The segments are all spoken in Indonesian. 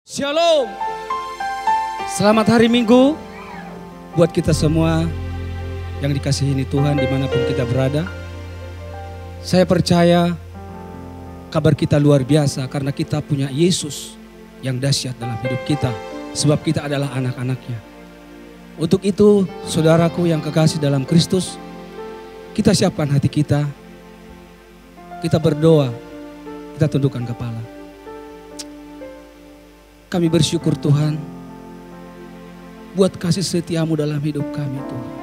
Shalom. Selamat hari Minggu buat kita semua yang dikasihi Tuhan dimanapun kita berada. Saya percaya kabar kita luar biasa karena kita punya Yesus yang dahsyat dalam hidup kita. Sebab kita adalah anak-anaknya. Untuk itu saudaraku yang kekasih dalam Kristus, kita siapkan hati kita. Kita berdoa, kita tundukkan kepala. Kami bersyukur Tuhan buat kasih setiamu dalam hidup kami Tuhan.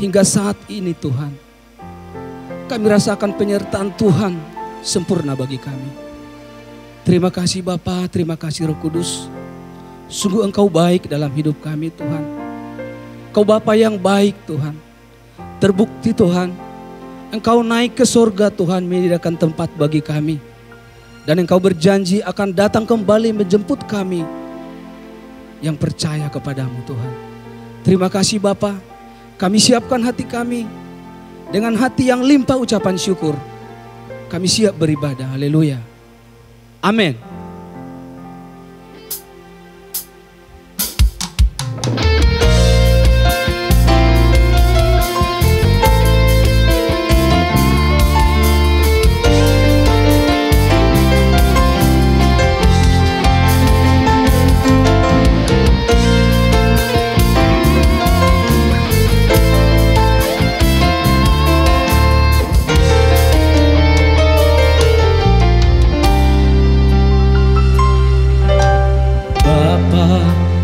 Hingga saat ini Tuhan, kami rasakan penyertaan Tuhan sempurna bagi kami. Terima kasih Bapa, terima kasih Roh Kudus. Sungguh Engkau baik dalam hidup kami Tuhan. Engkau Bapa yang baik Tuhan. Terbukti Tuhan, Engkau naik ke surga Tuhan, menyediakan tempat bagi kami. Dan Engkau berjanji akan datang kembali menjemput kami yang percaya kepadamu Tuhan. Terima kasih Bapa. Kami siapkan hati kami dengan hati yang limpah ucapan syukur. Kami siap beribadah. Haleluya. Amin.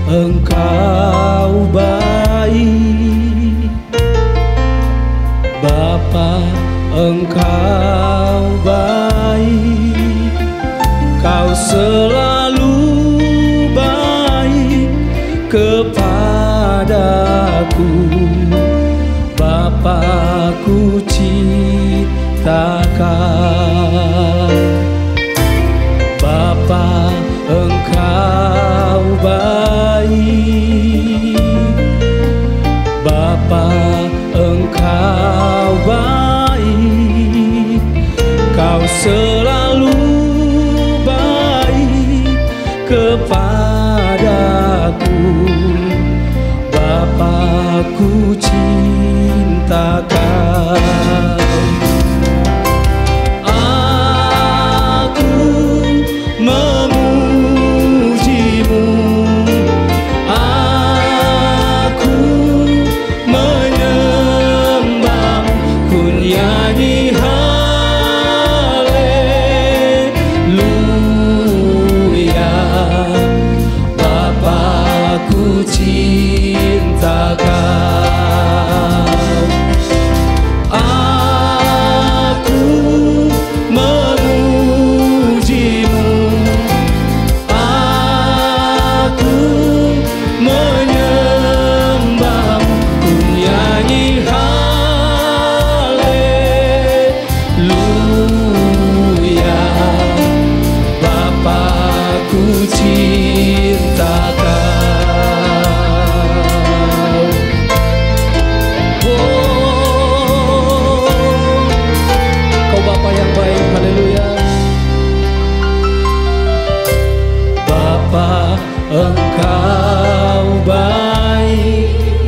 Engkau baik, Bapa, Engkau baik, Kau selalu baik kepadaku. Bapa, ku ciptakan, Bapa, Engkau baik, Bapa, Engkau baik, Kau selalu baik kepadaku. Bapa, ku cintakan.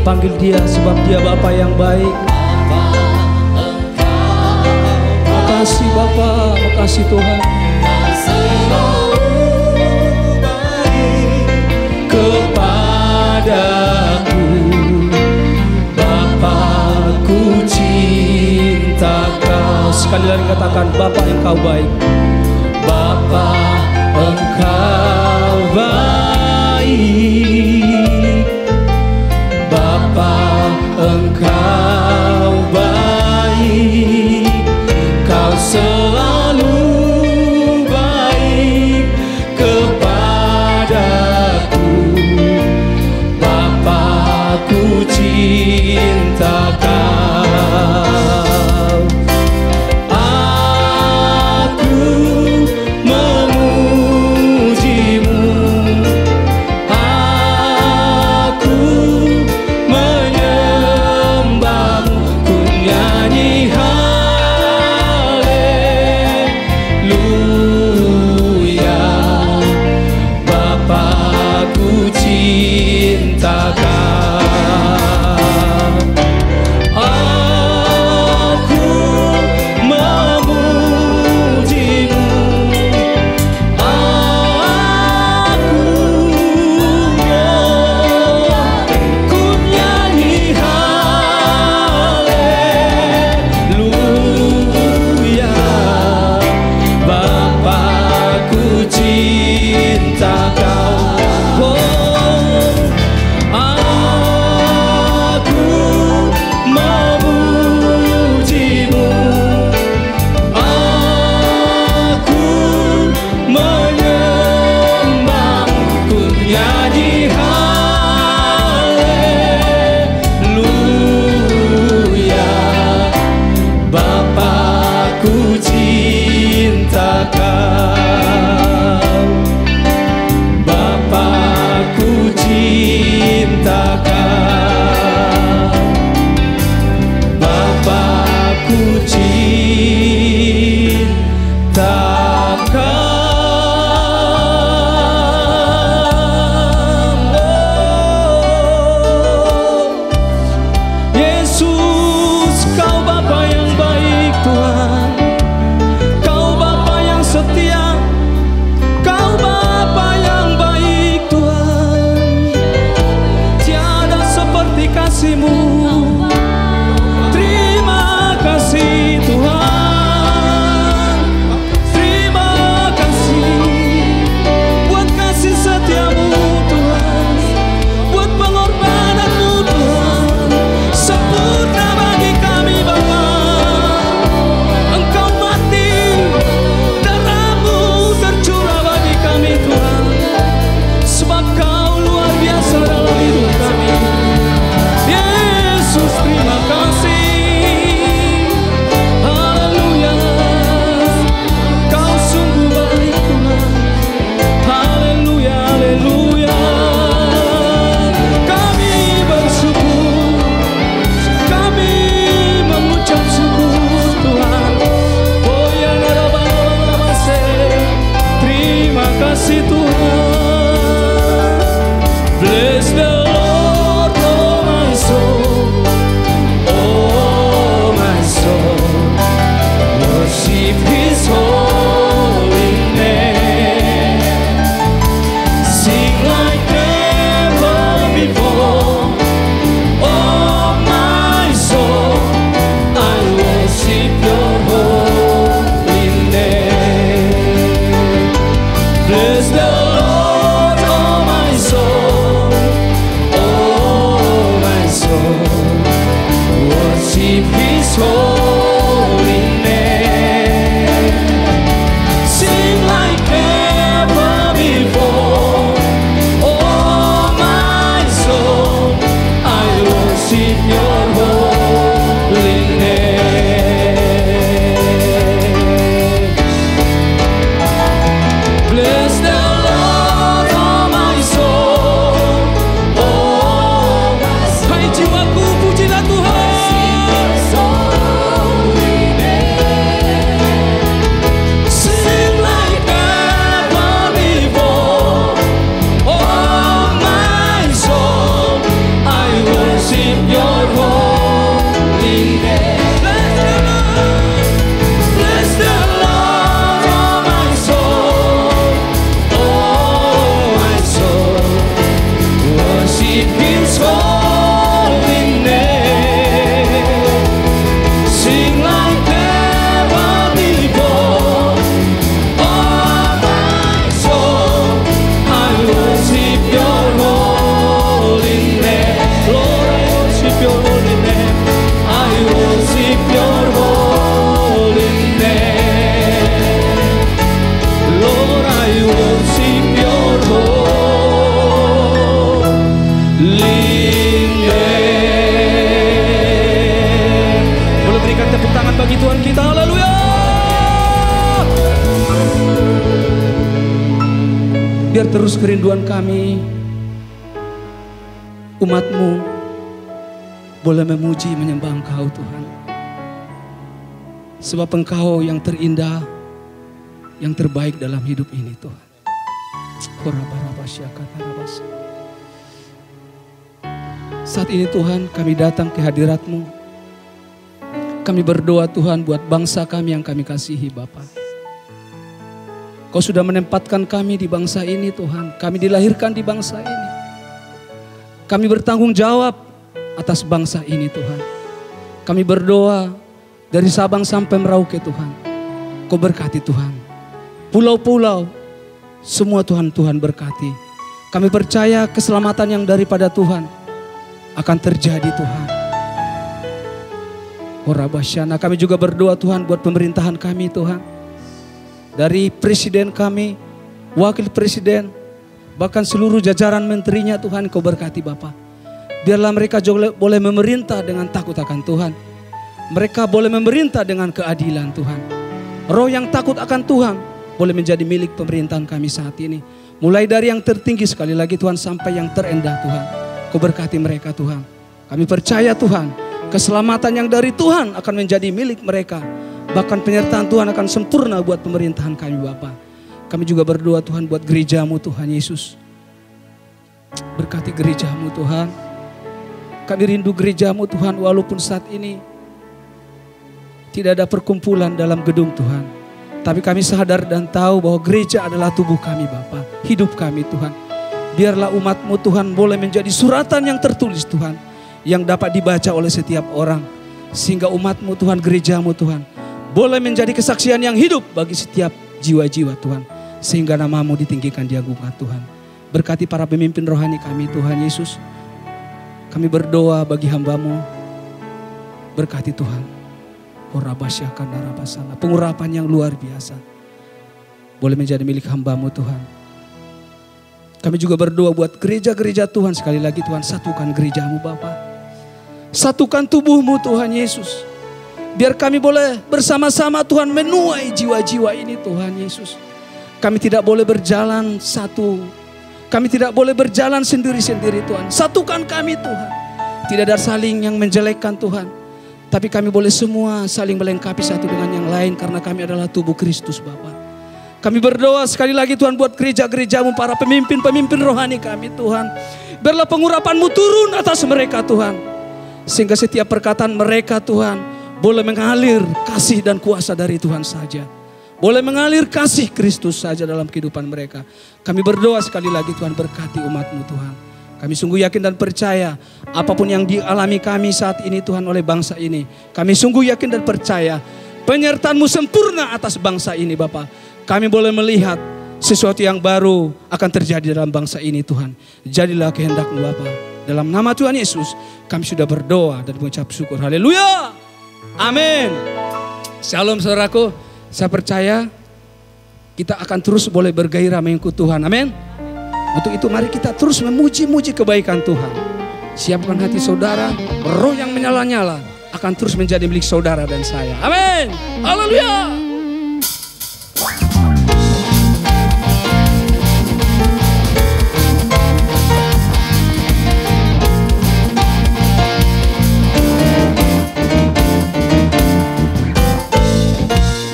Panggil dia sebab dia Bapa yang baik. Makasih Bapa, makasih Tuhan. Kepadaku, Bapa, ku cinta Kau. Sekali lagi katakan, Bapa Engkau baik. Bapa Engkau baik, Bapa Engkau baik, Kau selalu baik kepadaku. Bapa, ku cinta Kau. Aku Bless the Lord, oh my soul, oh my soul. Worship His holy name. Sing like never before. Oh my soul, I worship Your holy name. Bless the Lord, oh my soul, oh my soul. Hai jiwaku, pujilah Tuhan. Sing like never before. Oh my soul, I worship Your holy name. Bless the Lord, oh my soul, oh my soul. Worship His holy name. Sing like never before. Oh my soul, I worship Your holy name. Lord, I worship Your holy name. I worship Your holy name. Lord, I worship Your holy name. Boleh berikan tepuk tangan bagi Tuhan kita. Haleluya. Biar terus kerinduan kami, umat-Mu, boleh memuji menyembah Engkau Tuhan. Sebab Engkau yang terindah, yang terbaik dalam hidup ini Tuhan. Saat ini Tuhan kami datang ke hadirat-Mu. Kami berdoa Tuhan buat bangsa kami yang kami kasihi Bapa. Kau sudah menempatkan kami di bangsa ini Tuhan. Kami dilahirkan di bangsa ini. Kami bertanggung jawab atas bangsa ini Tuhan. Kami berdoa dari Sabang sampai Merauke Tuhan. Kau berkati Tuhan. Pulau-pulau semua Tuhan berkati. Kami percaya keselamatan yang daripada Tuhan akan terjadi Tuhan. Orabasyana, kami juga berdoa Tuhan buat pemerintahan kami Tuhan. Dari presiden kami, wakil presiden, bahkan seluruh jajaran menterinya Tuhan Kau berkati Bapa. Biarlah mereka juga boleh memerintah dengan takut akan Tuhan. Mereka boleh memerintah dengan keadilan Tuhan. Roh yang takut akan Tuhan boleh menjadi milik pemerintahan kami saat ini. Mulai dari yang tertinggi sekali lagi Tuhan sampai yang terendah Tuhan. Kau berkati mereka Tuhan. Kami percaya Tuhan, keselamatan yang dari Tuhan akan menjadi milik mereka. Bahkan penyertaan Tuhan akan sempurna buat pemerintahan kami Bapa. Kami juga berdoa Tuhan buat gereja-Mu Tuhan Yesus. Berkati gereja-Mu Tuhan. Kami rindu gereja-Mu Tuhan walaupun saat ini tidak ada perkumpulan dalam gedung Tuhan. Tapi kami sadar dan tahu bahwa gereja adalah tubuh kami Bapa. Hidup kami Tuhan. Biarlah umat-Mu Tuhan boleh menjadi suratan yang tertulis Tuhan. Yang dapat dibaca oleh setiap orang. Sehingga umat-Mu Tuhan, gereja-Mu Tuhan boleh menjadi kesaksian yang hidup bagi setiap jiwa-jiwa Tuhan. Sehingga nama-Mu ditinggikan, diagungkan Tuhan. Berkati para pemimpin rohani kami Tuhan Yesus. Kami berdoa bagi hamba-Mu. Berkati Tuhan. Pengurapan yang luar biasa boleh menjadi milik hamba-Mu Tuhan. Kami juga berdoa buat gereja-gereja Tuhan. Sekali lagi Tuhan, satukan gereja-Mu Bapa. Satukan tubuh-Mu Tuhan Yesus. Biar kami boleh bersama-sama Tuhan menuai jiwa-jiwa ini Tuhan Yesus. Kami tidak boleh berjalan satu. Kami tidak boleh berjalan sendiri-sendiri Tuhan. Satukan kami Tuhan. Tidak ada saling yang menjelekkan Tuhan. Tapi kami boleh semua saling melengkapi satu dengan yang lain. Karena kami adalah tubuh Kristus Bapa. Kami berdoa sekali lagi Tuhan buat gereja-gereja-Mu, para pemimpin-pemimpin rohani kami Tuhan. Biarlah pengurapan-Mu turun atas mereka Tuhan. Sehingga setiap perkataan mereka Tuhan boleh mengalir kasih dan kuasa dari Tuhan saja. Boleh mengalir kasih Kristus saja dalam kehidupan mereka. Kami berdoa sekali lagi Tuhan, berkati umat-Mu Tuhan. Kami sungguh yakin dan percaya apapun yang dialami kami saat ini Tuhan oleh bangsa ini. Kami sungguh yakin dan percaya penyertaan-Mu sempurna atas bangsa ini Bapa. Kami boleh melihat Sesuatu yang baru akan terjadi dalam bangsa ini Tuhan. Jadilah kehendak-Mu Bapa. Dalam nama Tuhan Yesus kami sudah berdoa dan mengucap syukur. Haleluya. Amin. Shalom saudaraku. Saya percaya kita akan terus boleh bergairah mengikut Tuhan. Amin. Untuk itu mari kita terus memuji-muji kebaikan Tuhan. Siapkan hati saudara. Roh yang menyala-nyala akan terus menjadi milik saudara dan saya. Amin. Haleluya.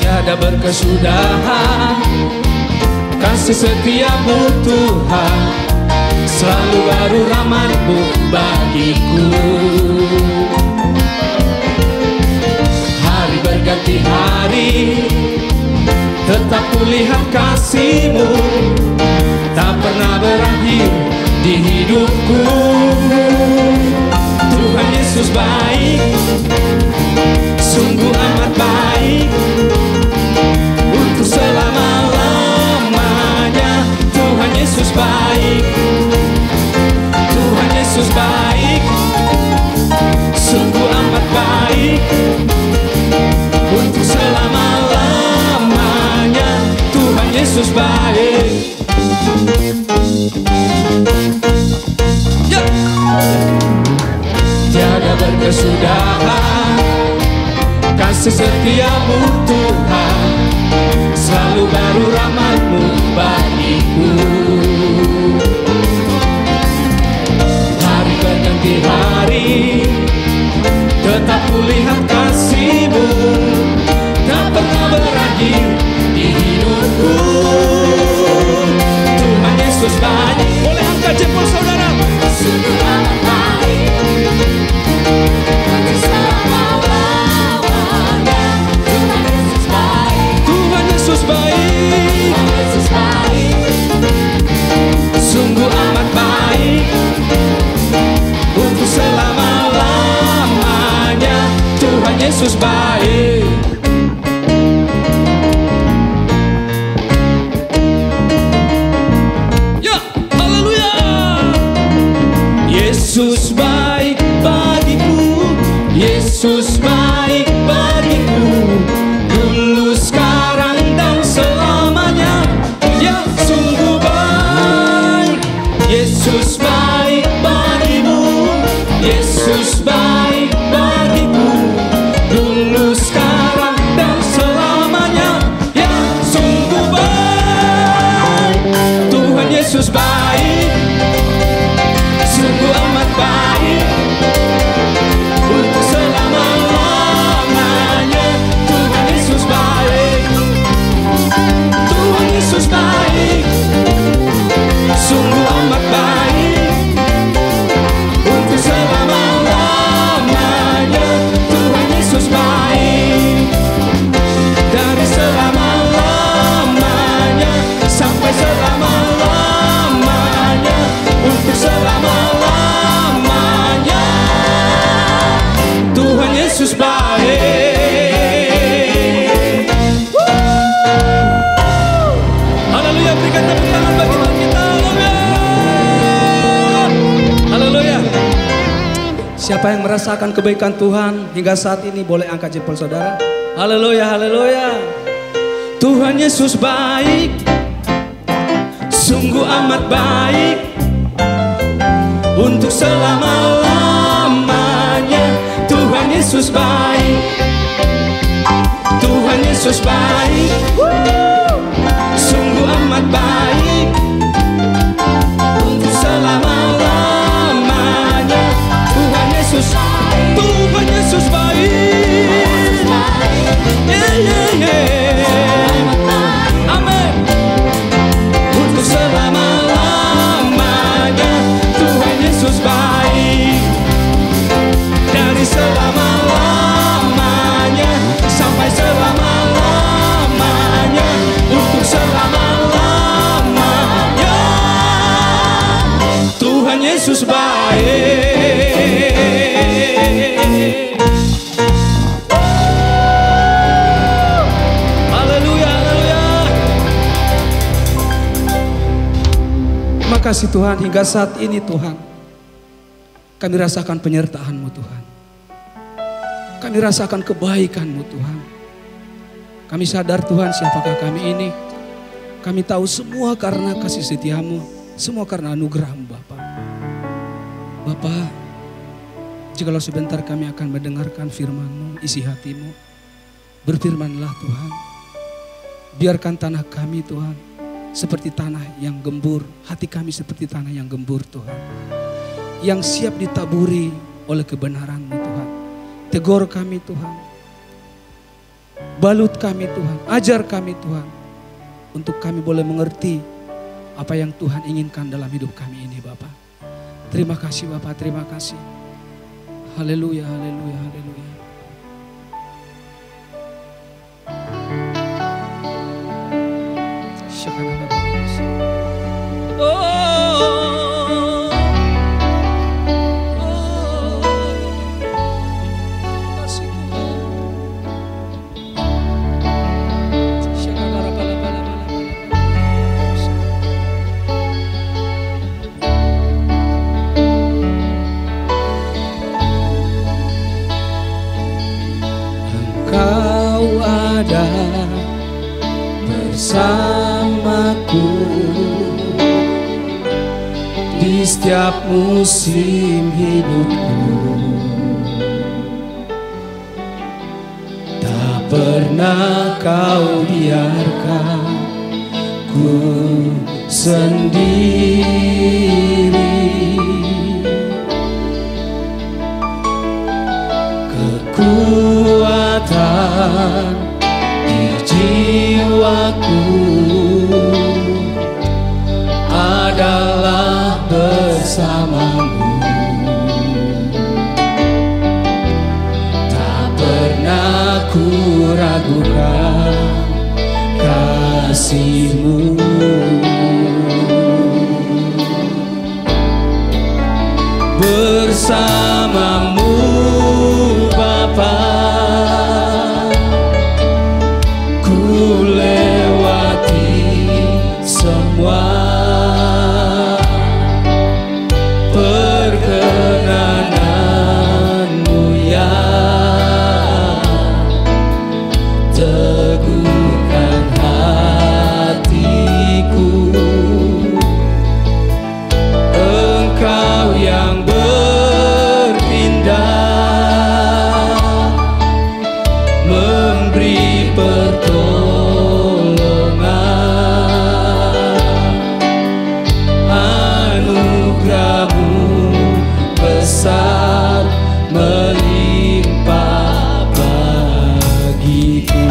Tiada berkesudahan kasih setiamu Tuhan, selalu baru rahmat-Mu bagiku. Hari berganti hari, tetap kulihat kasih-Mu, tak pernah berakhir di hidupku. Tuhan Yesus baik, sungguh amat baik, untuk selama-lamanya. Tuhan Yesus baik, Tuhan Yesus baik, sungguh amat baik, untuk selama-lamanya. Tuhan Yesus baik. Ya. Tiada berkesudahan kasih setiamu Tuhan, selalu baru rahmat-Mu bagiku. Hari berganti hari, tetap kulihat kasih-Mu, tak pernah berakhir di hidupku. Tuhan Yesus baik. Boleh angkat jempol saudara. Sungguh amat baik, untuk selama-lamanya. Tuhan Yesus baik, Tuhan Yesus baik, Tuhan Yesus baik, sungguh amat baik, untuk selama-lamanya. Tuhan Yesus baik. Ya, haleluya. Yesus baik bagiku, Yesus baik bagiku, dulu, sekarang, dan selamanya. Ya, sungguh baik. Yesus baik bagimu, Yesus baik bagiku, dulu, sekarang, dan selamanya. Ya, sungguh baik. Tuhan Yesus baik, sungguh amat baik, untuk selama-lamanya. Tuhan Yesus baik, Tuhan Yesus baik, sungguh amat baik, untuk selama-lamanya. Tuhan Yesus baik, dari selama-lamanya sampai selama-lamanya, untuk selama-lamanya. Tuhan Yesus baik. Haleluya, berikan tepuk tangan bagi Tuhan kita. Haleluya. Siapa yang merasakan kebaikan Tuhan hingga saat ini boleh angkat jempol saudara. Haleluya, haleluya. Tuhan Yesus baik, sungguh amat baik, untuk selama-lamanya. Tuhan Yesus baik, Tuhan Yesus baik, sungguh amat baik, untuk selama-lamanya. Tuhan Yesus, Tuhan Yesus baik. Yeah, yeah, yeah. Amin. Untuk selama-lamanya. Tuhan Yesus baik, dari selama-lamanya sampai selama-lamanya, untuk selama-lamanya. Tuhan Yesus baik. Haleluya, haleluya. Terima kasih Tuhan, hingga saat ini Tuhan kami rasakan penyertaan-Mu Tuhan. Kami rasakan kebaikan-Mu Tuhan. Kami sadar Tuhan siapakah kami ini. Kami tahu semua karena kasih setia-Mu, semua karena anugerah-Mu Bapa. Bapa, jikalau sebentar kami akan mendengarkan firman-Mu, isi hati-Mu, berfirmanlah Tuhan. Biarkan tanah kami Tuhan seperti tanah yang gembur, hati kami seperti tanah yang gembur Tuhan, yang siap ditaburi oleh kebenaran-Mu Tuhan. Tegur kami Tuhan, balut kami Tuhan, ajar kami Tuhan, untuk kami boleh mengerti apa yang Tuhan inginkan dalam hidup kami ini Bapa. Terima kasih Bapa, terima kasih. Haleluya, haleluya, haleluya. Engkau ada bersamaku di setiap musim hidupku. Tak pernah Kau biarkan ku sendiri. Kekuatan di jiwaku adalah bersama-Mu. Tak pernah ku ragukan kasih-Mu. Bersama-Mu Bapa, ku lewati semua perkenanan-Mu ya. Teguhkan hatiku, Engkau yang berpindah memberi pertolongan. Anugerah-Mu besar melimpah bagiku.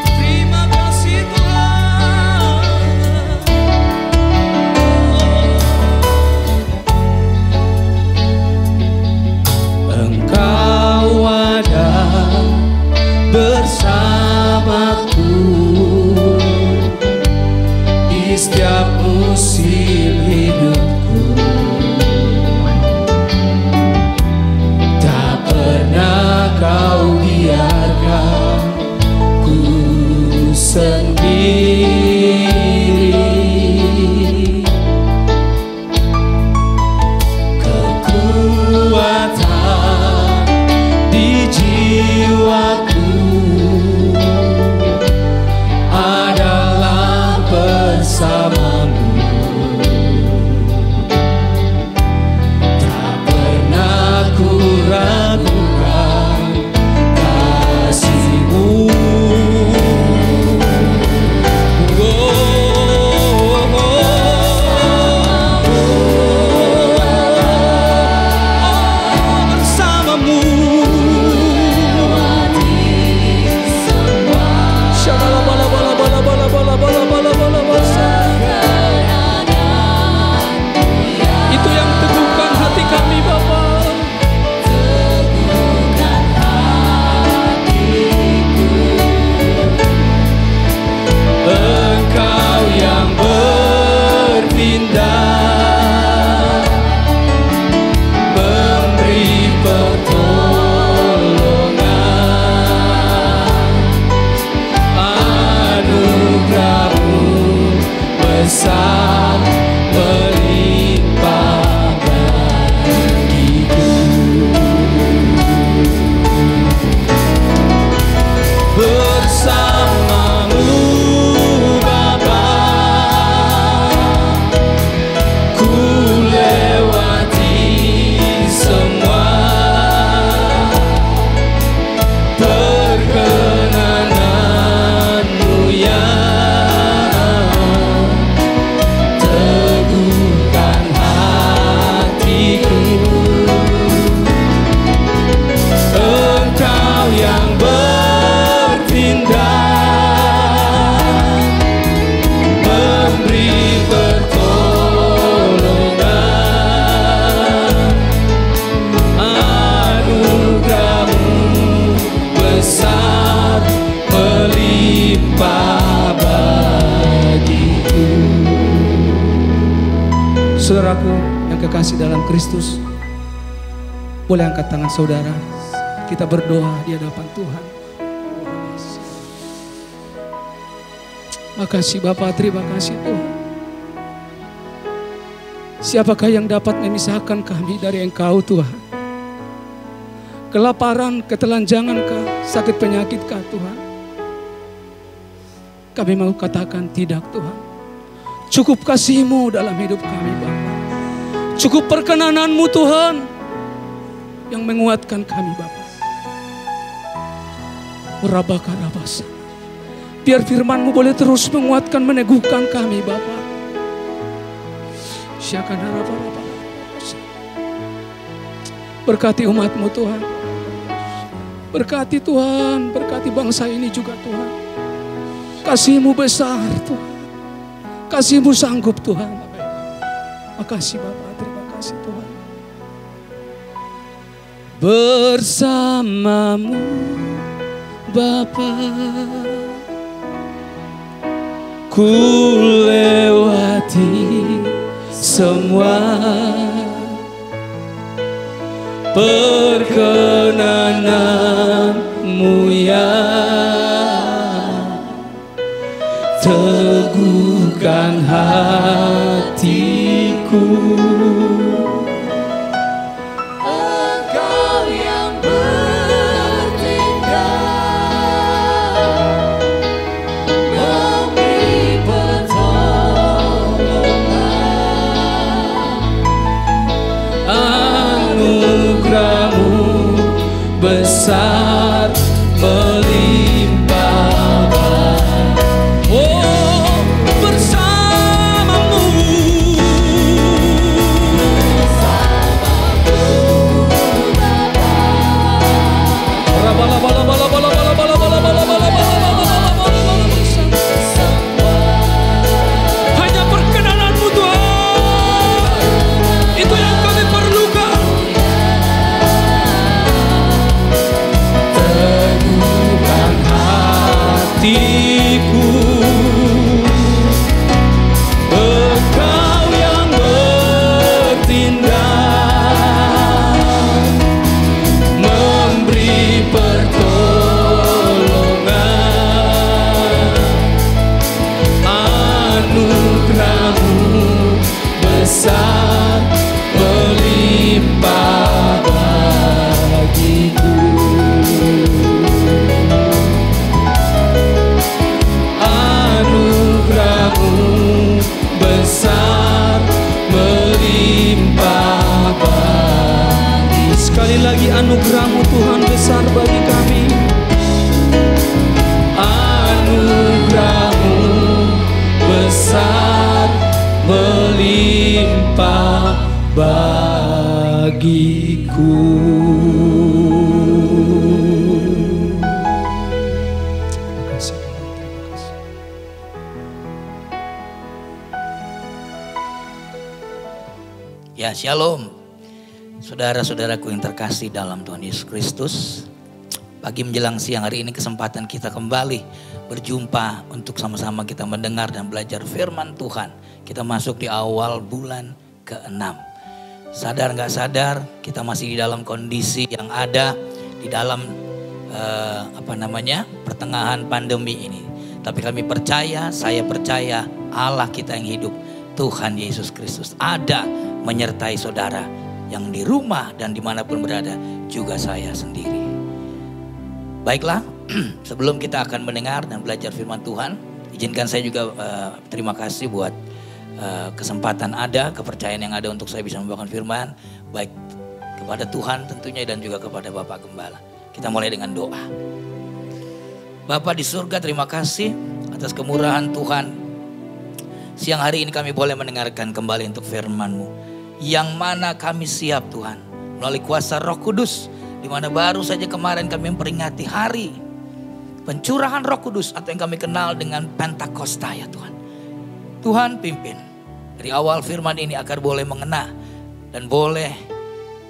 Terima kasih Tuhan. Engkau ada bersamaku di setiap musim hidupku. Tak pernah Kau biarkan ku sendiri. Kekuatan di jiwaku adalah bersama-Mu. Tak pernah ku ragukan kasih-Mu. Oh, Saudaraku yang kekasih dalam Kristus, boleh angkat tangan saudara, kita berdoa di hadapan Tuhan. Makasih Bapa, terima kasih Tuhan. Siapakah yang dapat memisahkan kami dari Engkau Tuhan? Kelaparan, ketelanjangankah, sakit penyakitkah Tuhan? Kami mau katakan tidak Tuhan. Cukup kasih-Mu dalam hidup kami Bapa. Cukup perkenanan-Mu Tuhan yang menguatkan kami Bapa. Rabaka-rabasa. Biar firman-Mu boleh terus menguatkan, meneguhkan kami Bapa. Berkati umat-Mu Tuhan. Berkati Tuhan, berkati bangsa ini juga Tuhan. Kasih-Mu besar Tuhan. Kasih-Mu sanggup Tuhan. Makasih Bapa, terima kasih Tuhan. Bersama-Mu Bapa, ku lewati semua perkenanan-Mu ya, teguhkan hatiku. Engkau yang bertindak, memberi pertolongan, anugerah-Mu besar melimpah. Oh, bersama-Mu, hanya perkenanan-Mu Tuhan, itu yang kami perlukan. Teguhkan hatiku, Engkau yang bertindak, memberi pertolongan, anugerah-Mu besar melimpah bagiku. Anugerah-Mu besar melimpah bagi. Sekali lagi, anugerah-Mu Tuhan besar bagi kami. Anugerah-Mu besar melimpah bagiku. Terima kasih Tuhan, terima kasih. Ya, shalom. Saudara-saudaraku yang terkasih dalam Tuhan Yesus Kristus. Pagi menjelang siang hari ini kesempatan kita kembali berjumpa untuk sama-sama kita mendengar dan belajar firman Tuhan. Kita masuk di awal bulan ke-6. Sadar gak sadar kita masih di dalam kondisi yang ada di dalam pertengahan pandemi ini. Tapi kami percaya, saya percaya Allah kita yang hidup, Tuhan Yesus Kristus ada menyertai saudara yang di rumah dan dimanapun berada, juga saya sendiri. Baiklah, sebelum kita akan mendengar dan belajar firman Tuhan, izinkan saya juga terima kasih buat kesempatan ada, kepercayaan yang ada untuk saya bisa membawakan firman, baik kepada Tuhan tentunya dan juga kepada Bapak Gembala. Kita mulai dengan doa. Bapa di surga, terima kasih atas kemurahan Tuhan. Siang hari ini kami boleh mendengarkan kembali untuk firman-Mu, yang mana kami siap Tuhan melalui kuasa Roh Kudus, di mana baru saja kemarin kami memperingati hari pencurahan Roh Kudus atau yang kami kenal dengan Pentakosta ya Tuhan. Tuhan pimpin dari awal firman ini agar boleh mengena dan boleh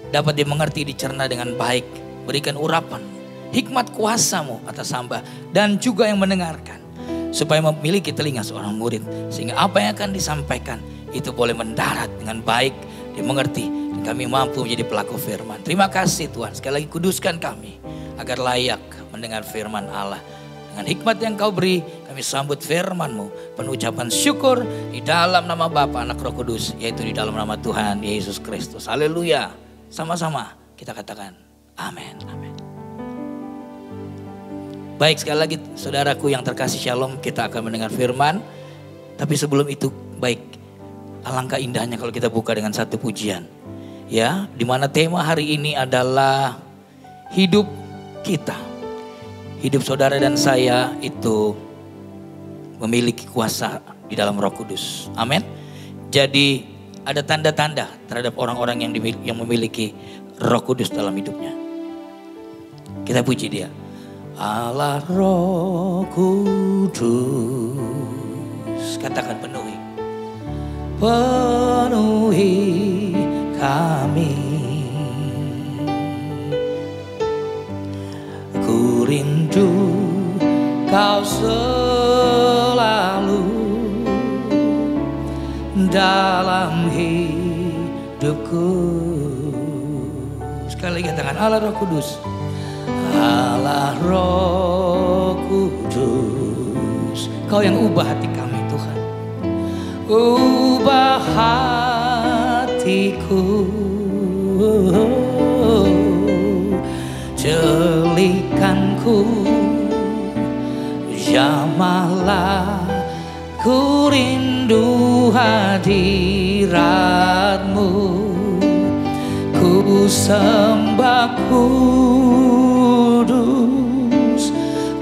dapat dimengerti, dicerna dengan baik. Berikan urapan, hikmat kuasa-Mu atas hamba dan juga yang mendengarkan. supaya memiliki telinga seorang murid, sehingga apa yang akan disampaikan itu boleh mendarat dengan baik, dimengerti, dan kami mampu menjadi pelaku firman. Terima kasih Tuhan, sekali lagi kuduskan kami agar layak mendengar firman Allah. Dengan hikmat yang Kau beri, kami sambut firman-Mu, penuh ucapan syukur di dalam nama Bapa, Anak, Roh Kudus, yaitu di dalam nama Tuhan Yesus Kristus. Haleluya. Sama-sama kita katakan amin. Amin. Baik, sekali lagi saudaraku yang terkasih, shalom, kita akan mendengar firman. Tapi sebelum itu, baik, alangkah indahnya kalau kita buka dengan satu pujian. Ya, di mana tema hari ini adalah hidup kita. Hidup saudara dan saya itu memiliki kuasa di dalam Roh Kudus. Amin. Jadi ada tanda-tanda terhadap orang-orang yang memiliki Roh Kudus dalam hidupnya. Kita puji Dia. Allah Roh Kudus, katakan penuhi kami. Ku rindu Kau selalu dalam hidupku. Sekali lagi katakan Allah Roh Kudus. Allah Roh Kudus, Kau yang ubah hati kami Tuhan. Ubah hatiku, jelikanku, jamahlah, ku rindu hadirat-Mu, ku sembah kudus,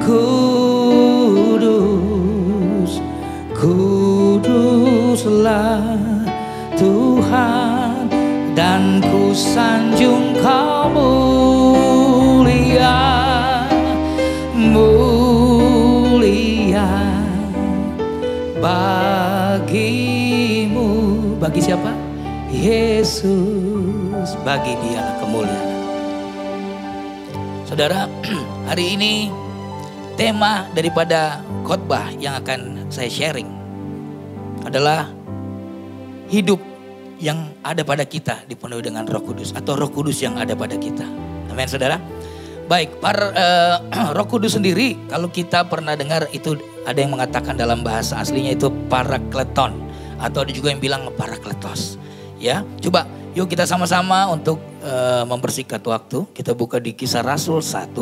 kudus, kuduslah Tuhan, dan ku sanjung Kau mulia, mulia bagimu. Bagi siapa? Yesus, bagi Dialah kemuliaan. Saudara, hari ini tema daripada khotbah yang akan saya sharing adalah hidup yang ada pada kita dipenuhi dengan Roh Kudus, atau Roh Kudus yang ada pada kita. Amin, saudara. Baik, Roh Kudus sendiri, kalau kita pernah dengar itu ada yang mengatakan dalam bahasa aslinya itu parakleton, atau ada juga yang bilang parakletos. Ya, coba yuk kita sama-sama untuk mempersingkat waktu. Kita buka di Kisah Rasul 1.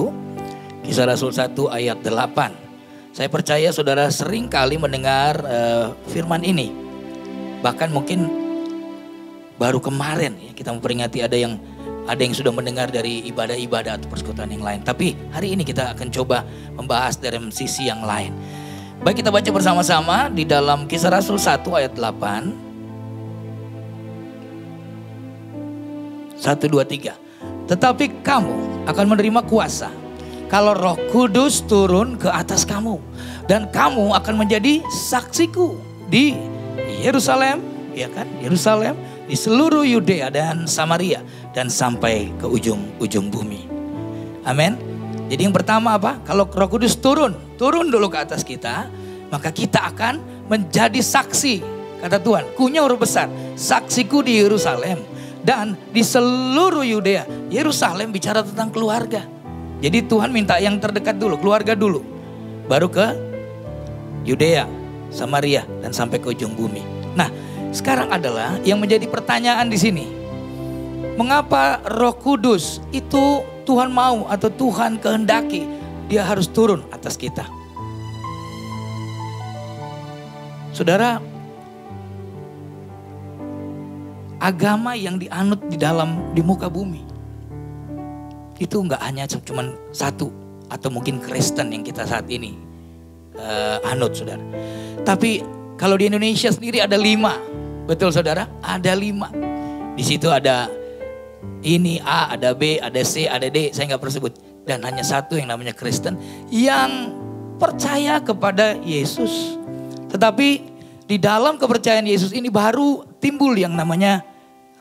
Kisah Rasul 1 ayat 8. Saya percaya saudara sering kali mendengar firman ini. Bahkan mungkin baru kemarin ya, kita memperingati ada yang sudah mendengar dari ibadah-ibadah atau persekutuan yang lain. Tapi hari ini kita akan coba membahas dari sisi yang lain. Baik, kita baca bersama-sama di dalam Kisah Rasul 1 ayat 8. 1, 2, 3. Tetapi kamu akan menerima kuasa kalau Roh Kudus turun ke atas kamu, dan kamu akan menjadi saksiku di Yerusalem, ya kan? Yerusalem, di seluruh Yudea dan Samaria, dan sampai ke ujung-ujung bumi. Amin. Jadi yang pertama apa? Kalau Roh Kudus turun dulu ke atas kita, maka kita akan menjadi saksi. Kata Tuhan, kunya huruf besar, saksiku di Yerusalem dan di seluruh Yudea. Yerusalem bicara tentang keluarga. Jadi Tuhan minta yang terdekat dulu, keluarga dulu. Baru ke Yudea, Samaria, dan sampai ke ujung bumi. Nah, sekarang adalah yang menjadi pertanyaan di sini. Mengapa Roh Kudus itu Tuhan mau atau Tuhan kehendaki dia harus turun atas kita? Saudara, agama yang dianut di muka bumi itu nggak hanya cuma satu atau mungkin Kristen yang kita saat ini anut, saudara. Tapi kalau di Indonesia sendiri ada 5, betul saudara? Ada 5. Di situ ada ini A, ada B, ada C, ada D. Saya nggak perlu sebut. Dan hanya satu yang namanya Kristen yang percaya kepada Yesus. Tetapi di dalam kepercayaan Yesus ini baru timbul yang namanya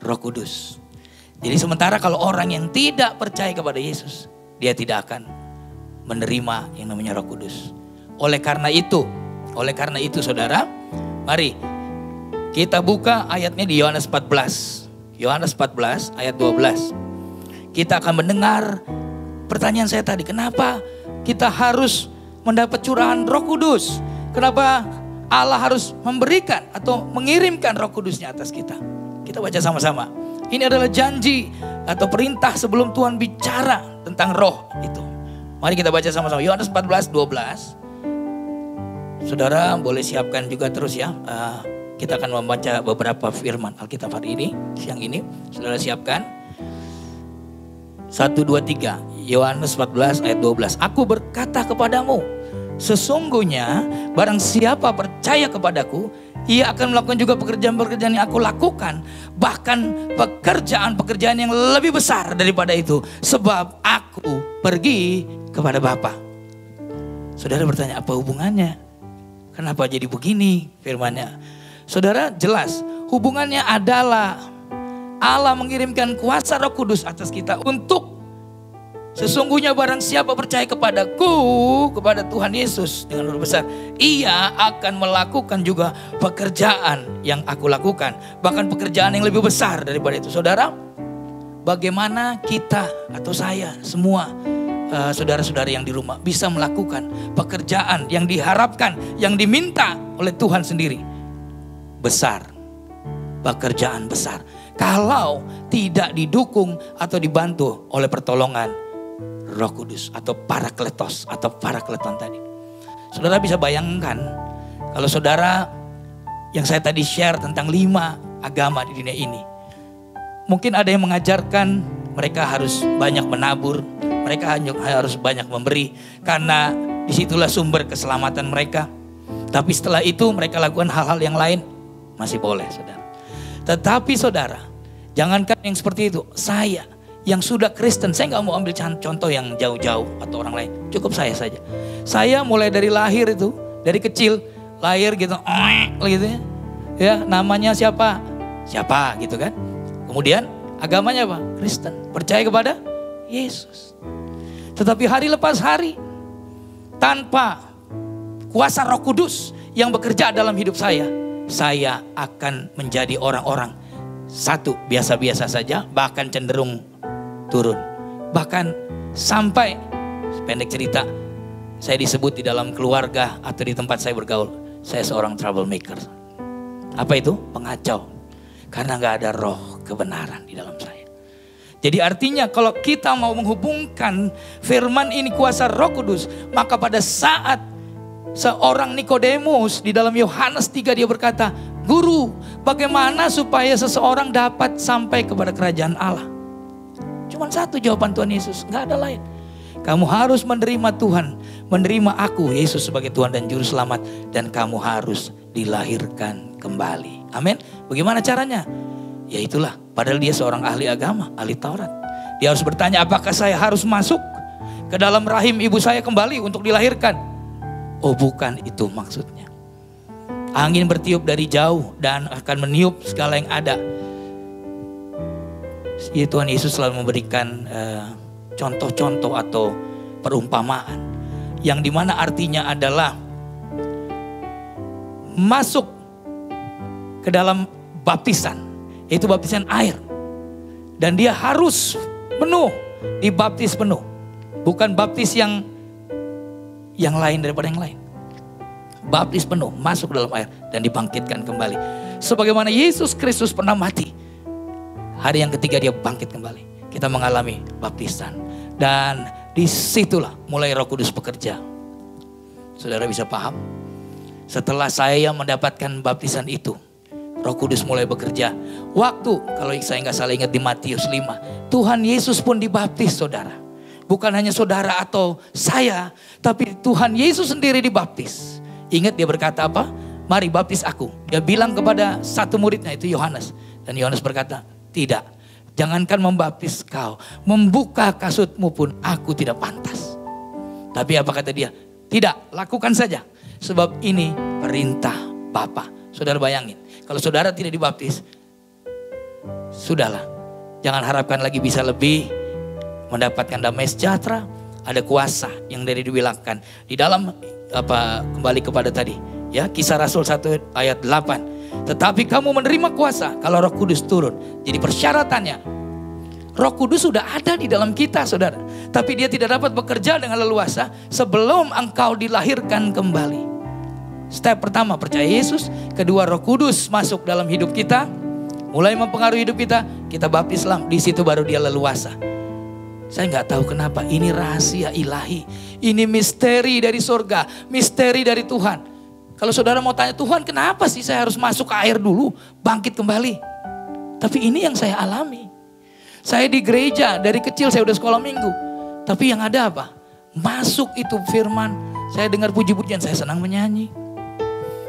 Roh Kudus. Jadi sementara kalau orang yang tidak percaya kepada Yesus, dia tidak akan menerima yang namanya Roh Kudus. Oleh karena itu, Oleh karena itu saudara, mari kita buka ayatnya di Yohanes 14. Yohanes 14 ayat 12. Kita akan mendengar pertanyaan saya tadi, kenapa kita harus mendapat curahan Roh Kudus? Kenapa Allah harus memberikan atau mengirimkan Roh Kudusnya atas kita? Kita baca sama-sama. Ini adalah janji atau perintah sebelum Tuhan bicara tentang roh itu. Mari kita baca sama-sama. Yohanes 14, 12. Saudara boleh siapkan juga terus ya. Kita akan membaca beberapa firman Alkitab hari ini, siang ini. Saudara siapkan. 1, 2, 3. Yohanes 14 ayat 12. Aku berkata kepadamu, sesungguhnya barang siapa percaya kepadaku, ia akan melakukan juga pekerjaan-pekerjaan yang aku lakukan. Bahkan pekerjaan-pekerjaan yang lebih besar daripada itu. Sebab aku pergi kepada Bapa. Saudara bertanya, apa hubungannya? Kenapa jadi begini firmannya? Saudara, jelas hubungannya adalah Allah mengirimkan kuasa Roh Kudus atas kita untuk sesungguhnya barang siapa percaya kepadaku, kepada Tuhan Yesus dengan huruf besar, ia akan melakukan juga pekerjaan yang aku lakukan. Bahkan pekerjaan yang lebih besar daripada itu. Saudara, bagaimana kita atau saya semua saudara-saudara yang di rumah bisa melakukan pekerjaan yang diharapkan, yang diminta oleh Tuhan sendiri. Besar, pekerjaan besar. Kalau tidak didukung atau dibantu oleh pertolongan Roh Kudus atau Parakletos atau Parakleton tadi. Saudara bisa bayangkan kalau saudara yang saya tadi share tentang 5 agama di dunia ini. Mungkin ada yang mengajarkan mereka harus banyak menabur, mereka harus banyak memberi karena disitulah sumber keselamatan mereka. Tapi setelah itu mereka lakukan hal-hal yang lain, masih boleh saudara. Tetapi saudara, jangankan yang seperti itu, saya yang sudah Kristen, saya nggak mau ambil contoh yang jauh-jauh atau orang lain. Cukup saya saja. Saya mulai dari lahir itu, dari kecil, lahir gitu ya. Ya, namanya siapa? Siapa gitu kan. Kemudian agamanya apa? Kristen. Percaya kepada Yesus. Tetapi hari lepas hari, tanpa kuasa Roh Kudus yang bekerja dalam hidup saya akan menjadi orang-orang satu biasa-biasa saja, bahkan cenderung turun. Bahkan sampai pendek cerita, saya disebut di dalam keluarga atau di tempat saya bergaul, saya seorang troublemaker. Apa itu? Pengacau. Karena gak ada roh kebenaran di dalam saya. Jadi artinya kalau kita mau menghubungkan firman ini kuasa Roh Kudus, maka pada saat seorang Nikodemus di dalam Yohanes 3 dia berkata, Guru, bagaimana supaya seseorang dapat sampai kepada kerajaan Allah? Cuma satu jawaban Tuhan Yesus, gak ada lain. Kamu harus menerima Tuhan, menerima aku Yesus sebagai Tuhan dan Juru Selamat, dan kamu harus dilahirkan kembali. Amin. Bagaimana caranya? Ya itulah, padahal dia seorang ahli agama, ahli Taurat. Dia harus bertanya, apakah saya harus masuk ke dalam rahim ibu saya kembali untuk dilahirkan? Oh bukan itu maksudnya. Angin bertiup dari jauh dan akan meniup segala yang ada. Ya, Tuhan Yesus selalu memberikan contoh-contoh atau perumpamaan. Yang dimana artinya adalah masuk ke dalam baptisan. Yaitu baptisan air. Dan dia harus penuh, dibaptis penuh. Bukan baptis yang lain daripada yang lain. Baptis penuh, masuk dalam air dan dibangkitkan kembali. Sebagaimana Yesus Kristus pernah mati, hari yang ketiga dia bangkit kembali. Kita mengalami baptisan. Dan disitulah mulai Roh Kudus bekerja. Saudara bisa paham? Setelah saya mendapatkan baptisan itu, Roh Kudus mulai bekerja. Waktu, kalau saya nggak salah ingat di Matius 5, Tuhan Yesus pun dibaptis saudara. Bukan hanya saudara atau saya, tapi Tuhan Yesus sendiri dibaptis. Ingat dia berkata apa? Mari baptis aku. Dia bilang kepada satu muridnya itu Yohanes. Dan Yohanes berkata, tidak. Jangankan membaptis kau, membuka kasutmu pun aku tidak pantas. Tapi apa kata dia? Tidak, lakukan saja. Sebab ini perintah Bapa. Saudara bayangin, kalau saudara tidak dibaptis, sudahlah. Jangan harapkan lagi bisa lebih mendapatkan damai sejahtera. Ada kuasa yang dari dibilangkan di dalam kembali kepada tadi Ya, Kisah Rasul 1 ayat 8. Tetapi kamu menerima kuasa kalau Roh Kudus turun. Jadi persyaratannya, Roh Kudus sudah ada di dalam kita, saudara. Tapi dia tidak dapat bekerja dengan leluasa sebelum engkau dilahirkan kembali. Step pertama, percaya Yesus. Kedua, Roh Kudus masuk dalam hidup kita, mulai mempengaruhi hidup kita. Kita baptis Islam, di situ baru dia leluasa. Saya nggak tahu kenapa, ini rahasia ilahi. Ini misteri dari surga, misteri dari Tuhan. Kalau saudara mau tanya, Tuhan kenapa sih saya harus masuk ke air dulu, bangkit kembali? Tapi ini yang saya alami. Saya di gereja, dari kecil saya udah sekolah minggu. Tapi yang ada apa? Masuk itu firman. Saya dengar puji-pujian, saya senang menyanyi.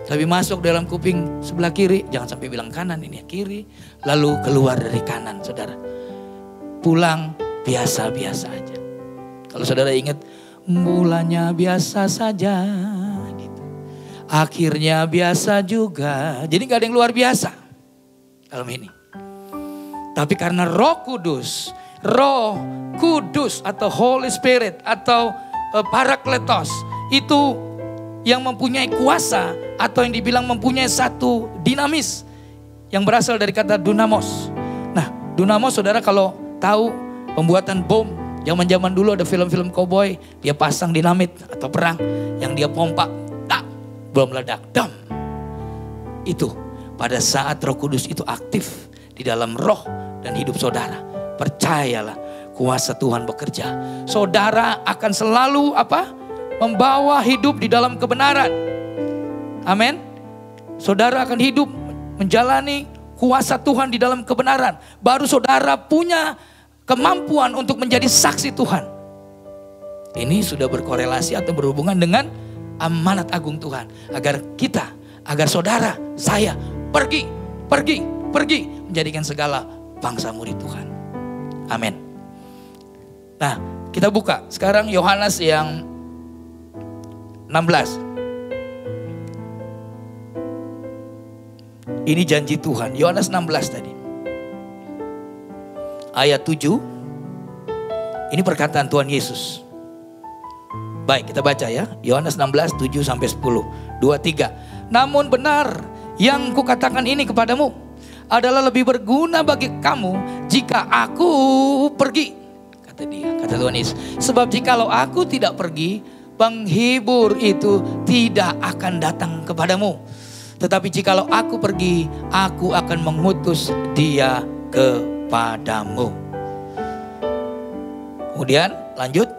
Tapi masuk dalam kuping sebelah kiri, jangan sampai bilang kanan, ini kiri. Lalu keluar dari kanan, saudara. Pulang biasa-biasa aja. Kalau saudara ingat, mulanya biasa saja. Gitu. Akhirnya biasa juga. Jadi gak ada yang luar biasa dalam ini. Tapi karena Roh Kudus atau Holy Spirit atau Parakletos itu yang mempunyai kuasa atau yang dibilang mempunyai satu dinamis yang berasal dari kata dunamos. Nah, dunamos saudara kalau tahu pembuatan bom, zaman-zaman dulu ada film-film cowboy, dia pasang dinamit atau perang yang dia pompa, tak, belum meledak, dam. Itu pada saat Roh Kudus itu aktif di dalam roh dan hidup saudara, percayalah kuasa Tuhan bekerja. Saudara akan selalu membawa hidup di dalam kebenaran. Amin. Saudara akan hidup menjalani kuasa Tuhan di dalam kebenaran. Baru saudara punya kemampuan untuk menjadi saksi Tuhan. Ini sudah berkorelasi atau berhubungan dengan amanat agung Tuhan. Agar saudara, saya pergi menjadikan segala bangsa murid Tuhan. Amin. Nah, kita buka sekarang Yohanes yang 16. Ini janji Tuhan. Yohanes 16 tadi. Ayat 7. Ini perkataan Tuhan Yesus. Baik, kita baca ya. Yohanes 16, 7 sampai 10. 2, 3. Namun benar yang kukatakan ini kepadamu adalah lebih berguna bagi kamu jika aku pergi. Kata Tuhan Yesus. Sebab jikalau aku tidak pergi, penghibur itu tidak akan datang kepadamu. Tetapi jikalau aku pergi, aku akan mengutus dia kepadamu. Kemudian lanjut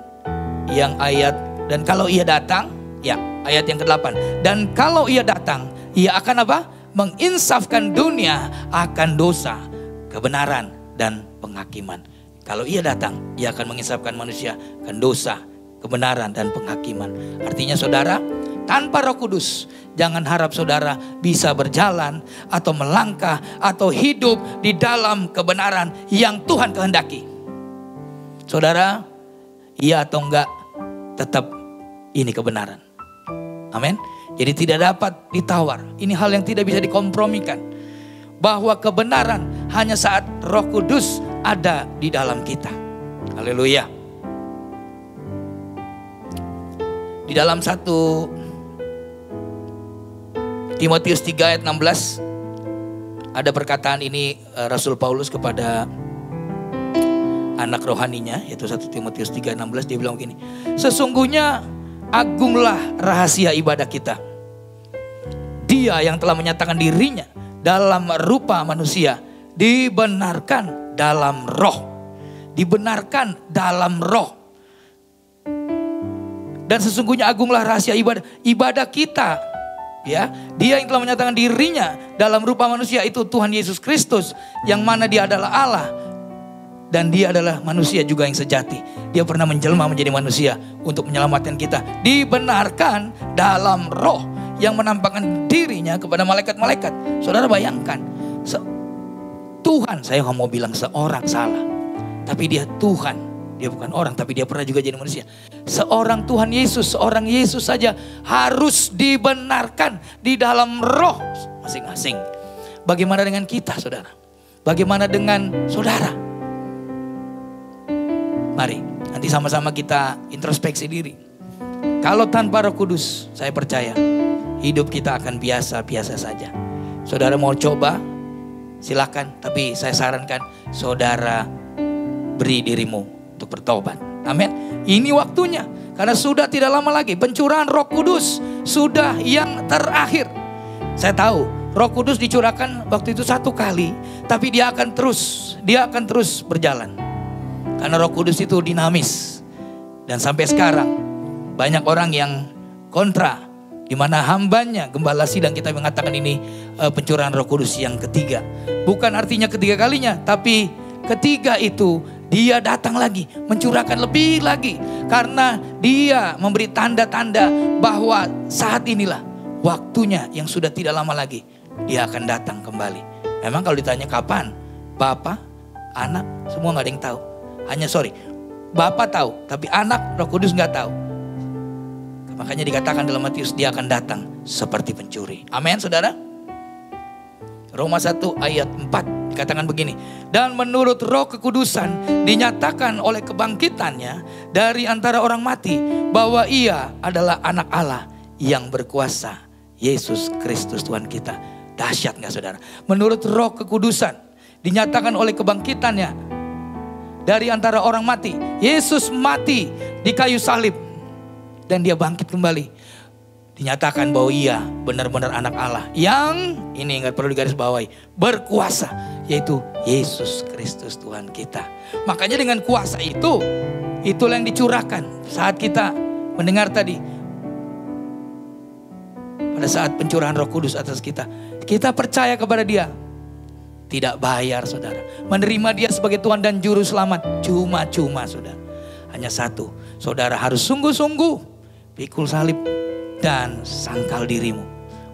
yang ayat, dan kalau ia datang, ya ayat yang ke-8. Dan kalau ia datang, ia akan menginsafkan dunia akan dosa, kebenaran, dan penghakiman. Kalau ia datang, ia akan menginsafkan manusia akan dosa, kebenaran, dan penghakiman. Artinya saudara, tanpa Roh Kudus, jangan harap saudara bisa berjalan atau melangkah atau hidup di dalam kebenaran yang Tuhan kehendaki. Saudara, iya atau enggak, tetap ini kebenaran. Amin. Jadi tidak dapat ditawar. Ini hal yang tidak bisa dikompromikan. Bahwa kebenaran hanya saat Roh Kudus ada di dalam kita. Haleluya. Di dalam 1 Timotius 3 ayat 16 ada perkataan ini Rasul Paulus kepada anak rohaninya, yaitu 1 Timotius 3:16. Dia bilang begini, sesungguhnya agunglah rahasia ibadah kita. Dia yang telah menyatakan dirinya dalam rupa manusia dibenarkan dalam roh. Dibenarkan dalam roh. Dan sesungguhnya agunglah rahasia ibadah kita. Ya, dia yang telah menyatakan dirinya dalam rupa manusia, itu Tuhan Yesus Kristus, yang mana dia adalah Allah dan dia adalah manusia juga yang sejati. Dia pernah menjelma menjadi manusia untuk menyelamatkan kita. Dibenarkan dalam roh yang menampakkan dirinya kepada malaikat-malaikat. Saudara bayangkan, Tuhan, saya nggak mau bilang seorang salah, tapi dia Tuhan. Dia bukan orang, tapi dia pernah juga jadi manusia. Seorang Tuhan Yesus, seorang Yesus saja harus dibenarkan di dalam roh masing-masing. Bagaimana dengan kita, saudara? Bagaimana dengan saudara? Mari, nanti sama-sama kita introspeksi diri. Kalau tanpa Roh Kudus, saya percaya hidup kita akan biasa-biasa saja. Saudara mau coba, silakan. Tapi saya sarankan saudara beri dirimu untuk bertobat. Amin. Ini waktunya. Karena sudah tidak lama lagi pencurahan Roh Kudus sudah yang terakhir. Saya tahu Roh Kudus dicurahkan waktu itu 1 kali, tapi dia akan terus berjalan. Karena Roh Kudus itu dinamis. Dan sampai sekarang banyak orang yang kontra, di mana hambanya Gembala Sidang kita mengatakan ini pencurahan Roh Kudus yang ketiga. Bukan artinya ketiga kalinya, tapi ketiga itu dia datang lagi, mencurahkan lebih lagi. Karena dia memberi tanda-tanda bahwa saat inilah waktunya yang sudah tidak lama lagi. Dia akan datang kembali. Memang kalau ditanya kapan, Bapa, Anak, semua gak ada yang tahu. Bapa tahu, tapi Anak, Roh Kudus gak tahu. Makanya dikatakan dalam Matius, dia akan datang seperti pencuri. Amin, saudara. Roma 1 ayat 4 dikatakan begini. Dan menurut Roh Kekudusan dinyatakan oleh kebangkitannya dari antara orang mati bahwa ia adalah anak Allah yang berkuasa, Yesus Kristus Tuhan kita. Dahsyat gak saudara? Menurut Roh Kekudusan dinyatakan oleh kebangkitannya dari antara orang mati. Yesus mati di kayu salib dan dia bangkit kembali. Dinyatakan bahwa ia benar-benar anak Allah yang, ini ingat perlu digarisbawahi, berkuasa, yaitu Yesus Kristus Tuhan kita. Makanya dengan kuasa itulah yang dicurahkan saat kita mendengar tadi. Pada saat pencurahan Roh Kudus atas kita, kita percaya kepada dia. Tidak bayar saudara. Menerima dia sebagai Tuhan dan Juru Selamat cuma-cuma saudara. Hanya satu, saudara harus sungguh-sungguh pikul salib dan sangkal dirimu.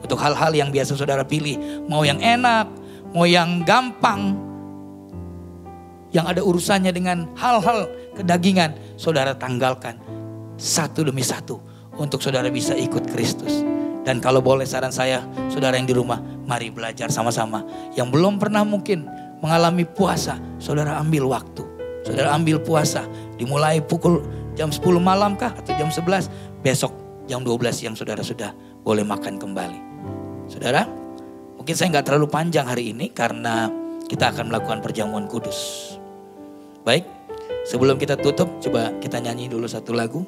Untuk hal-hal yang biasa saudara pilih, mau yang enak, mau yang gampang, yang ada urusannya dengan hal-hal kedagingan, saudara tanggalkan satu demi satu untuk saudara bisa ikut Kristus. Dan kalau boleh saran saya, saudara yang di rumah, mari belajar sama-sama. Yang belum pernah mungkin mengalami puasa, saudara ambil waktu. Saudara ambil puasa, dimulai pukul jam 10 malam kah atau jam 11, besok jam 12 siang saudara sudah boleh makan kembali. Saudara, mungkin saya nggak terlalu panjang hari ini karena kita akan melakukan perjamuan kudus. Baik, sebelum kita tutup, coba kita nyanyi dulu satu lagu.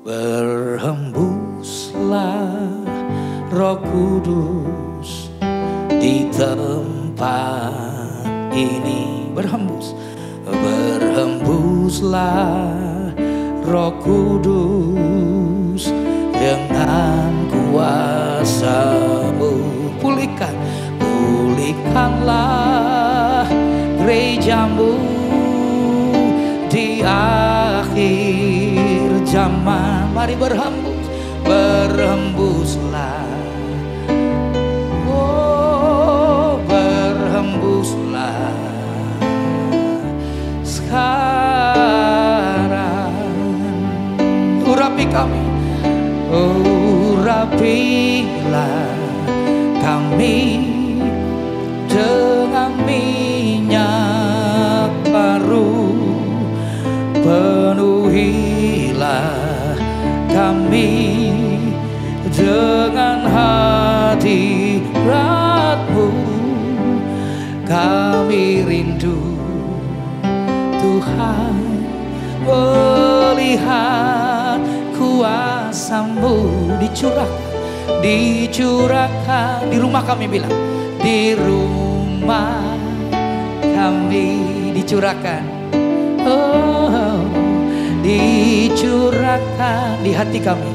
Berhembuslah Roh Kudus di tempat ini. Berhembuslah Roh Kudus dengan kuasa-Mu. Pulihkanlah gereja-Mu di akhir zaman. Mari berhembuslah. Oh, berhembuslah sekarang. Urapi kami, urapilah kami dengan minyak baru. Penuhilah kami dengan hadirat-Mu. Kami rindu Tuhan melihat kuasa-Mu dicurahkan di rumah kami, bilang di rumah kami dicurahkan. Oh, dicurahkan di hati kami,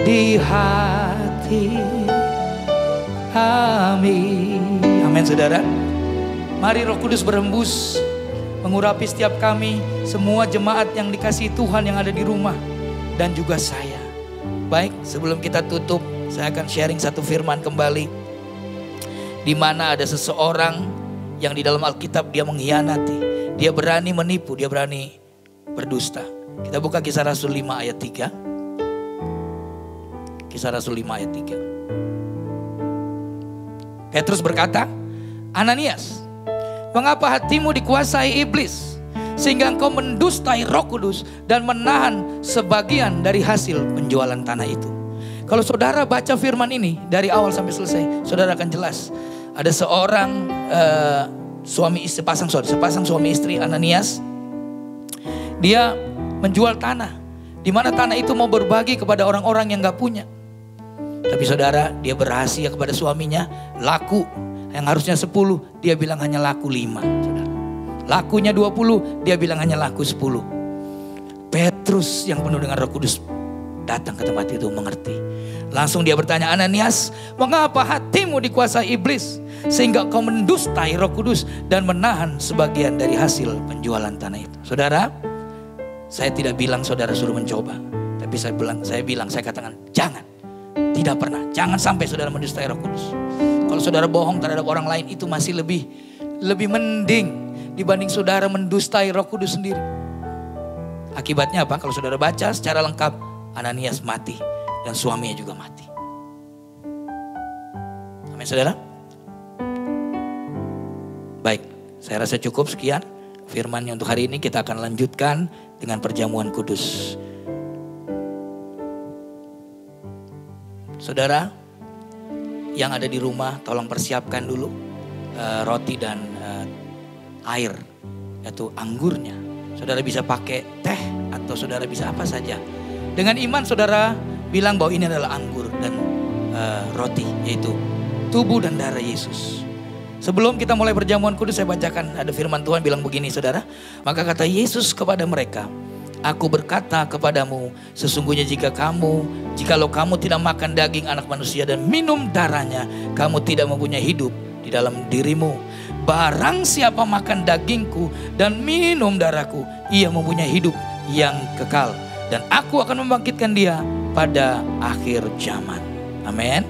di hati kami. Amin saudara. Mari Roh Kudus berhembus, mengurapi setiap kami, semua jemaat yang dikasihi Tuhan yang ada di rumah, dan juga saya. Baik, sebelum kita tutup, saya akan sharing satu firman kembali, di mana ada seseorang yang di dalam Alkitab dia mengkhianati. Dia berani menipu, dia berani berdusta. Kita buka Kisah Rasul 5 ayat 3. Kisah Rasul 5 ayat 3. Petrus berkata, Ananias, mengapa hatimu dikuasai iblis? sehingga engkau mendustai Roh Kudus dan menahan sebagian dari hasil penjualan tanah itu. Kalau saudara baca firman ini dari awal sampai selesai, saudara akan jelas. Ada seorang sepasang suami istri, Ananias. Dia menjual tanah, di mana tanah itu mau berbagi kepada orang-orang yang gak punya. Tapi saudara, dia berrahasia kepada suaminya, laku yang harusnya 10, dia bilang hanya laku 5. Saudara. Lakunya 20, dia bilang hanya laku 10. Petrus yang penuh dengan Roh Kudus datang ke tempat itu, mengerti. Langsung dia bertanya, Ananias, mengapa hatimu dikuasai iblis sehingga kau mendustai Roh Kudus dan menahan sebagian dari hasil penjualan tanah itu? Saudara, saya tidak bilang saudara suruh mencoba, tapi saya katakan jangan. Tidak pernah, jangan sampai saudara mendustai Roh Kudus. Kalau saudara bohong terhadap orang lain itu masih lebih mending dibanding saudara mendustai Roh Kudus sendiri. Akibatnya apa? Kalau saudara baca secara lengkap, Ananias mati dan suaminya juga mati. Amin saudara. Baik, saya rasa cukup sekian firman-Nya untuk hari ini. Kita akan lanjutkan dengan perjamuan kudus. Saudara yang ada di rumah, tolong persiapkan dulu roti dan air, yaitu anggurnya. Saudara bisa pakai teh atau saudara bisa apa saja. Dengan iman saudara bilang bahwa ini adalah anggur dan roti, yaitu tubuh dan darah Yesus. Sebelum kita mulai perjamuan kudus, saya bacakan ada firman Tuhan bilang begini saudara. Maka kata Yesus kepada mereka, Aku berkata kepadamu, sesungguhnya jikalau kamu tidak makan daging anak manusia dan minum darahnya, kamu tidak mempunyai hidup di dalam dirimu. Barang siapa makan dagingku dan minum darahku, ia mempunyai hidup yang kekal. Dan aku akan membangkitkan dia pada akhir zaman. Amin.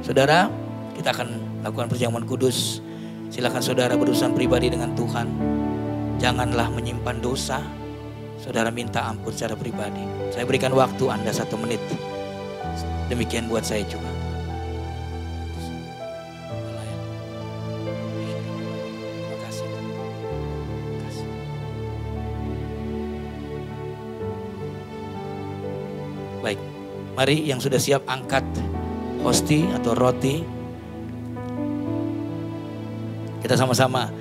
Saudara, kita akan lakukan perjamuan kudus. Silakan saudara berurusan pribadi dengan Tuhan. Janganlah menyimpan dosa. Saudara minta ampun secara pribadi. Saya berikan waktu Anda 1 menit. Demikian buat saya juga. Terima kasih. Baik, mari yang sudah siap angkat hosti atau roti. Kita sama-sama.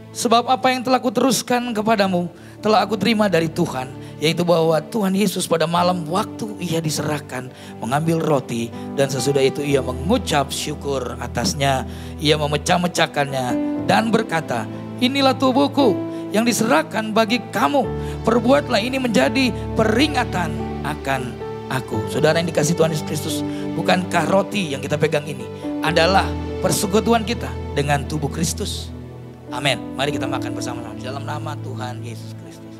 Sebab apa yang telah kuteruskan kepadamu telah aku terima dari Tuhan, yaitu bahwa Tuhan Yesus pada malam waktu ia diserahkan mengambil roti, dan sesudah itu ia mengucap syukur atasnya, ia memecah-mecahkannya dan berkata, inilah tubuhku yang diserahkan bagi kamu, perbuatlah ini menjadi peringatan akan aku. Saudara yang dikasihi Tuhan Yesus Kristus, bukankah roti yang kita pegang ini adalah persekutuan kita dengan tubuh Kristus? Amin. Mari kita makan bersama-sama di dalam nama Tuhan Yesus Kristus.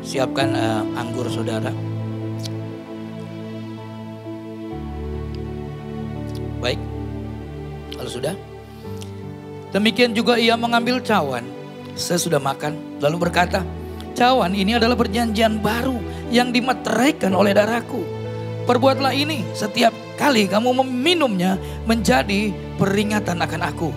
Siapkan anggur saudara. Baik, kalau sudah, demikian juga ia mengambil cawan sesudah makan, lalu berkata, cawan ini adalah perjanjian baru yang dimeteraikan oleh darahku. Perbuatlah ini setiap kali kamu meminumnya menjadi peringatan akan aku.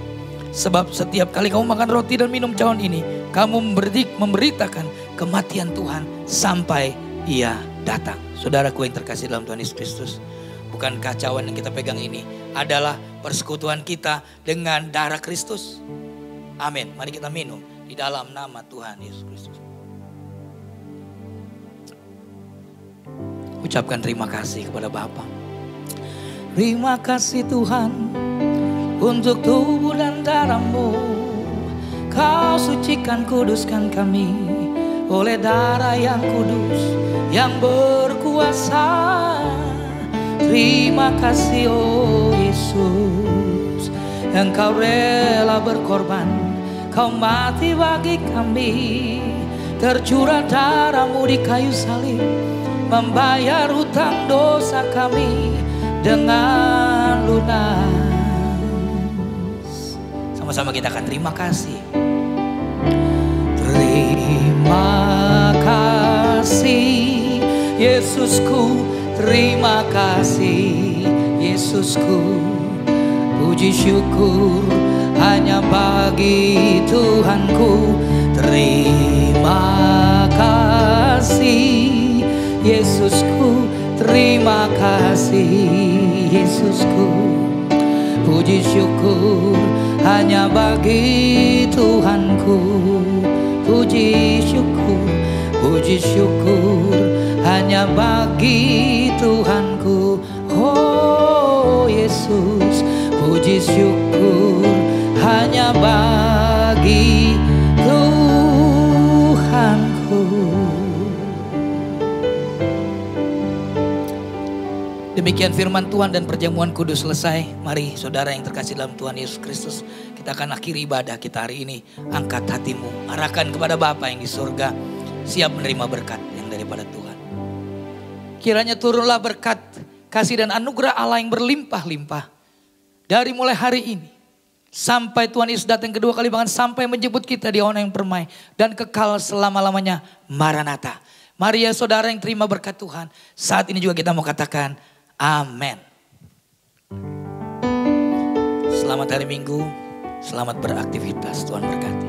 Sebab setiap kali kamu makan roti dan minum cawan ini, kamu memberitakan kematian Tuhan sampai ia datang. Saudaraku yang terkasih dalam Tuhan Yesus Kristus, bukankah cawan yang kita pegang ini adalah persekutuan kita dengan darah Kristus? Amin. Mari kita minum di dalam nama Tuhan Yesus Kristus. Ucapkan terima kasih kepada Bapa. Terima kasih Tuhan untuk tubuh dan darah-Mu. Kau sucikan, kuduskan kami oleh darah yang kudus, yang berkuasa. Terima kasih oh Yesus, Engkau rela berkorban. Kau mati bagi kami, tercurah darah-Mu di kayu salib, membayar hutang dosa kami dengan lunas. Sama-sama kita akan terima kasih. Terima kasih kasih. Yesusku, terima kasih. Yesusku, puji syukur hanya bagi Tuhanku. Terima kasih. Yesusku, terima kasih. Yesusku, puji syukur hanya bagi Tuhanku. Puji syukur hanya bagi Tuhanku. Oh Yesus, puji syukur hanya bagi Tuhanku. Demikian firman Tuhan dan perjamuan kudus selesai. Mari saudara yang terkasih dalam Tuhan Yesus Kristus, kita akan akhiri ibadah kita hari ini. Angkat hatimu, arahkan kepada Bapa yang di surga, siap menerima berkat yang daripada Tuhan. Kiranya turunlah berkat, kasih dan anugerah Allah yang berlimpah-limpah. Dari mulai hari ini sampai Tuhan Yesus datang kedua kali, bahkan sampai menjemput kita di awan yang permai dan kekal selama-lamanya. Maranatha. Mari ya saudara yang terima berkat Tuhan, saat ini juga kita mau katakan amin. Selamat hari Minggu, selamat beraktivitas, Tuhan berkati.